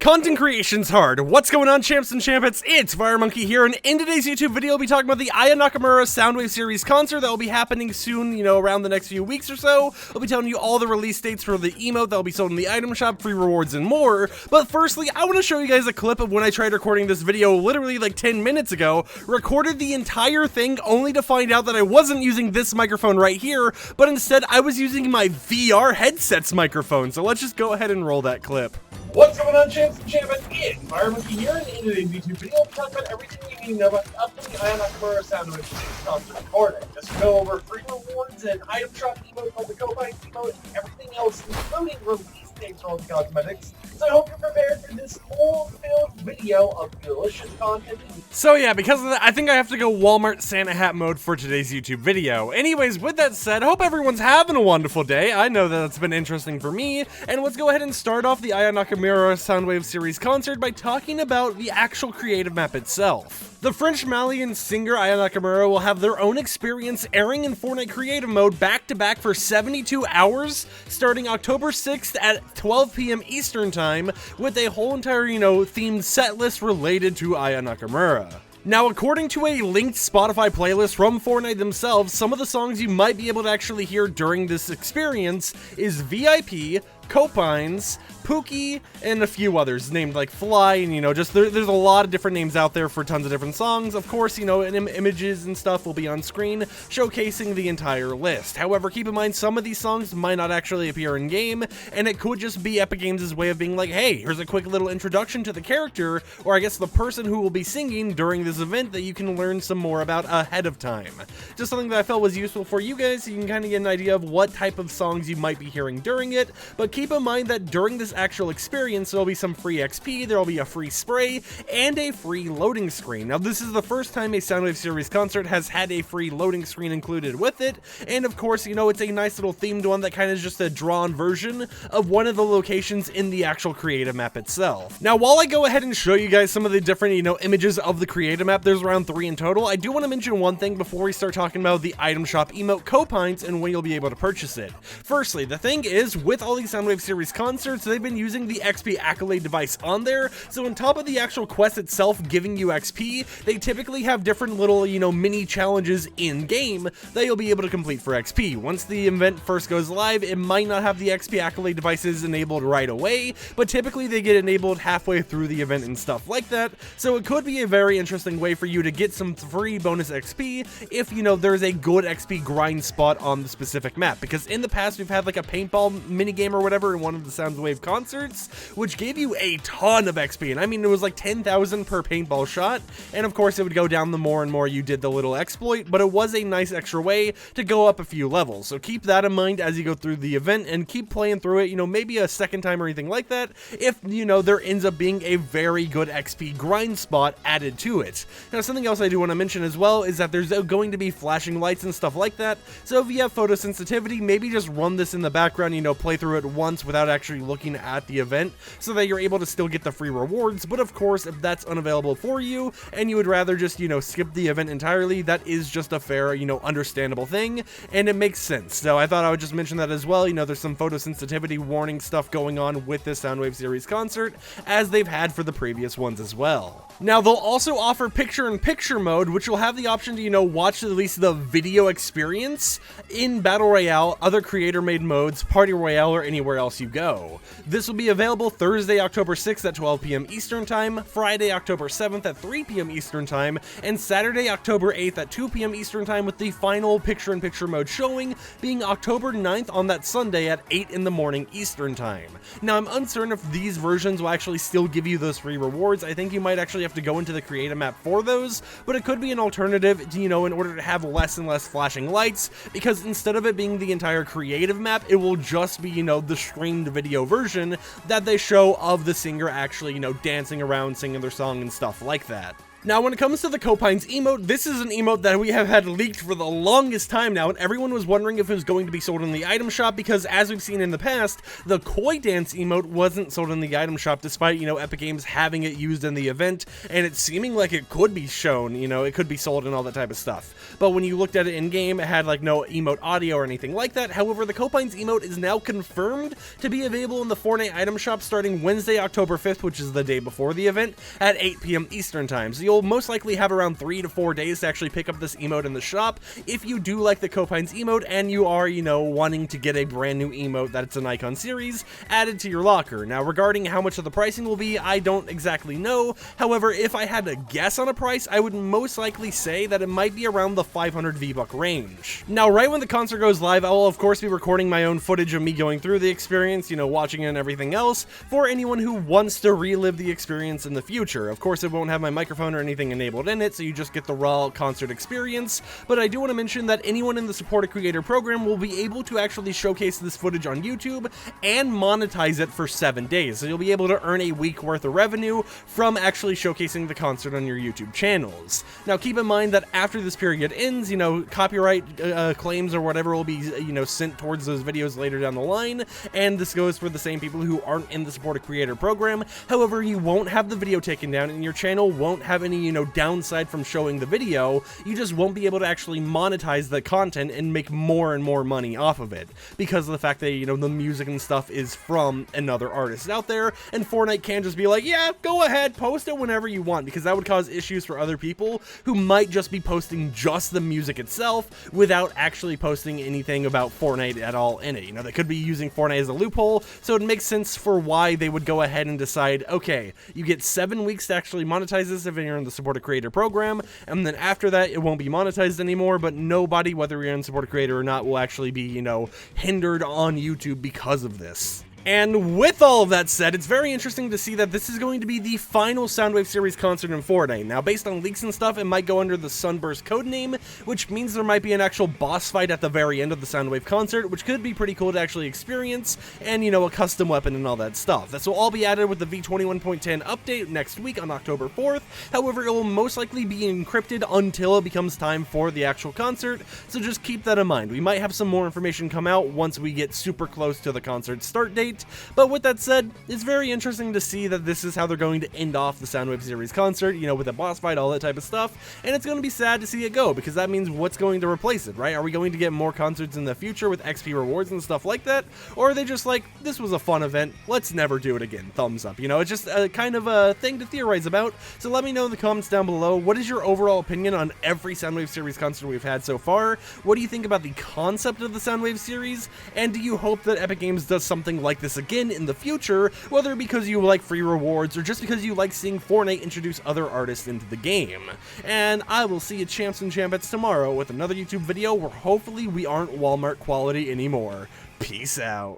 Content creation's hard. What's going on, champs and champets? It's FireMonkey here, and in today's YouTube video, we'll be talking about the Nakamura Soundwave series concert that will be happening soon, around the next few weeks or so. I'll be telling you all the release dates for the emote that will be sold in the item shop, free rewards, and more. But firstly, I want to show you guys a clip of when I tried recording this video literally like 10 minutes ago. Recorded the entire thing only to find out that I wasn't using this microphone right here, but instead I was using my VR headset's microphone. So let's just go ahead and roll that clip. What's going on, champs and champets? It's FireMonkey here, and in today's YouTube video, we'll talk about everything you need to know about the upcoming Nakamura Soundwave series concert recording. Just go over free rewards and item shop emote called the Copines emote, and everything else, including release dates for all the cosmetics. So I hope you're prepared for this full-filled video of delicious content. So yeah, because of that, I think I have to go Walmart Santa hat mode for today's YouTube video. Anyways, with that said, hope everyone's having a wonderful day. I know that it's been interesting for me, and let's go ahead and start off the Nakamura Soundwave series concert by talking about the actual creative map itself. The French Malian singer Nakamura will have their own experience airing in Fortnite creative mode back-to-back for 72 hours, starting October 6th at 12 p.m. Eastern Time, with a whole entire, themed set list related to Nakamura. Now, according to a linked Spotify playlist from Fortnite themselves, some of the songs you might be able to actually hear during this experience is VIP, Copines, Pookie, and a few others named like Fly, and just there's a lot of different names out there for tons of different songs. Of course, images and stuff will be on screen showcasing the entire list. However, keep in mind some of these songs might not actually appear in game, and it could just be Epic Games' way of being like, hey, here's a quick little introduction to the character, or I guess the person who will be singing during this event that you can learn some more about ahead of time. Just something that I felt was useful for you guys, so you can kind of get an idea of what type of songs you might be hearing during it. But keep in mind that during this actual experience, there'll be some free XP, there'll be a free spray, and a free loading screen. Now, this is the first time a Soundwave series concert has had a free loading screen included with it, and of course, it's a nice little themed one that kind of is just a drawn version of one of the locations in the actual creative map itself. Now, while I go ahead and show you guys some of the different, images of the creative map, there's around 3 in total, I do want to mention one thing before we start talking about the item shop emote Copines and when you'll be able to purchase it. Firstly, the thing is, with all these Soundwave series concerts, they've been using the XP accolade device on there, so on top of the actual quest itself giving you XP, they typically have different little, mini challenges in-game that you'll be able to complete for XP. Once the event first goes live, it might not have the XP accolade devices enabled right away, but typically they get enabled halfway through the event and stuff like that, so it could be a very interesting way for you to get some free bonus XP if, there's a good XP grind spot on the specific map, because in the past we've had like a paintball minigame or whatever in one of the Soundwave concerts, which gave you a ton of XP, and I mean it was like 10,000 per paintball shot, and of course it would go down the more and more you did the little exploit, but it was a nice extra way to go up a few levels, so keep that in mind as you go through the event, and keep playing through it, maybe a second time or anything like that, if, there ends up being a very good XP grind spot added to it. Now, something else I do want to mention as well is that there's going to be flashing lights and stuff like that, so if you have photosensitivity, maybe just run this in the background, play through it once without actually looking at the event, so that you're able to still get the free rewards. But of course, if that's unavailable for you, and you would rather just, skip the event entirely, that is just a fair, understandable thing, and it makes sense. So I thought I would just mention that as well. There's some photosensitivity warning stuff going on with this Soundwave series concert, as they've had for the previous ones as well. Now, they'll also offer picture-in-picture mode, which will have the option to, watch at least the video experience in Battle Royale, other creator-made modes, Party Royale, or anywhere else you go. This will be available Thursday, October 6th at 12 p.m. Eastern Time, Friday, October 7th at 3 p.m. Eastern Time, and Saturday, October 8th at 2 p.m. Eastern Time, with the final picture-in-picture mode showing being October 9th on that Sunday at 8 in the morning Eastern Time. Now, I'm uncertain if these versions will actually still give you those free rewards. I think you might actually have to go into the creative map for those, but it could be an alternative to, in order to have less and less flashing lights, because instead of it being the entire creative map, it will just be, the streamed video version that they show of the singer actually, dancing around, singing their song and stuff like that. Now, when it comes to the Copines emote, this is an emote that we have had leaked for the longest time now, and everyone was wondering if it was going to be sold in the item shop because, as we've seen in the past, the Koi Dance emote wasn't sold in the item shop despite, Epic Games having it used in the event, and it seeming like it could be shown, it could be sold and all that type of stuff. But when you looked at it in-game, it had, no emote audio or anything like that. However, the Copines emote is now confirmed to be available in the Fortnite item shop starting Wednesday, October 5th, which is the day before the event, at 8 p.m. Eastern Time. So you'll most likely have around 3 to 4 days to actually pick up this emote in the shop if you do like the Copines emote and you are, wanting to get a brand new emote that's an icon series added to your locker. Now, regarding how much of the pricing will be, I don't exactly know. However, if I had to guess on a price, I would most likely say that it might be around the 500 V-Buck range. Now, right when the concert goes live, I will of course be recording my own footage of me going through the experience, watching it and everything else, for anyone who wants to relive the experience in the future. Of course, it won't have my microphone or anything enabled in it, so you just get the raw concert experience, but I do want to mention that anyone in the Support a Creator program will be able to actually showcase this footage on YouTube and monetize it for 7 days, so you'll be able to earn a week worth of revenue from actually showcasing the concert on your YouTube channels. Now, keep in mind that after this period ends, copyright claims or whatever will be, sent towards those videos later down the line, and this goes for the same people who aren't in the Support a Creator program. However, you won't have the video taken down, and your channel won't have any, downside from showing the video. You just won't be able to actually monetize the content and make more and more money off of it because of the fact that, the music and stuff is from another artist out there, and Fortnite can't just be like, yeah, go ahead, post it whenever you want, because that would cause issues for other people who might just be posting just the music itself without actually posting anything about Fortnite at all in it. They could be using Fortnite as a loophole, so it makes sense for why they would go ahead and decide, okay, you get 7 weeks to actually monetize this if you're in the Support a Creator program, and then after that, it won't be monetized anymore, but nobody, whether you're in Support a Creator or not, will actually be, hindered on YouTube because of this. And with all of that said, it's very interesting to see that this is going to be the final Soundwave series concert in Fortnite. Now, based on leaks and stuff, it might go under the Sunburst codename, which means there might be an actual boss fight at the very end of the Soundwave concert, which could be pretty cool to actually experience, and, a custom weapon and all that stuff. This will all be added with the V21.10 update next week on October 4th. However, it will most likely be encrypted until it becomes time for the actual concert, so just keep that in mind. We might have some more information come out once we get super close to the concert start date. But with that said, it's very interesting to see that this is how they're going to end off the Soundwave series concert, with a boss fight, all that type of stuff, and it's going to be sad to see it go, because that means what's going to replace it, right? Are we going to get more concerts in the future with XP rewards and stuff like that, or are they just like, this was a fun event, let's never do it again, thumbs up, it's just a kind of a thing to theorize about. So let me know in the comments down below, what is your overall opinion on every Soundwave series concert we've had so far? What do you think about the concept of the Soundwave series, and do you hope that Epic Games does something like this again in the future, whether because you like free rewards or just because you like seeing Fortnite introduce other artists into the game? And I will see you champs and champettes tomorrow with another YouTube video where hopefully we aren't Walmart quality anymore. Peace out.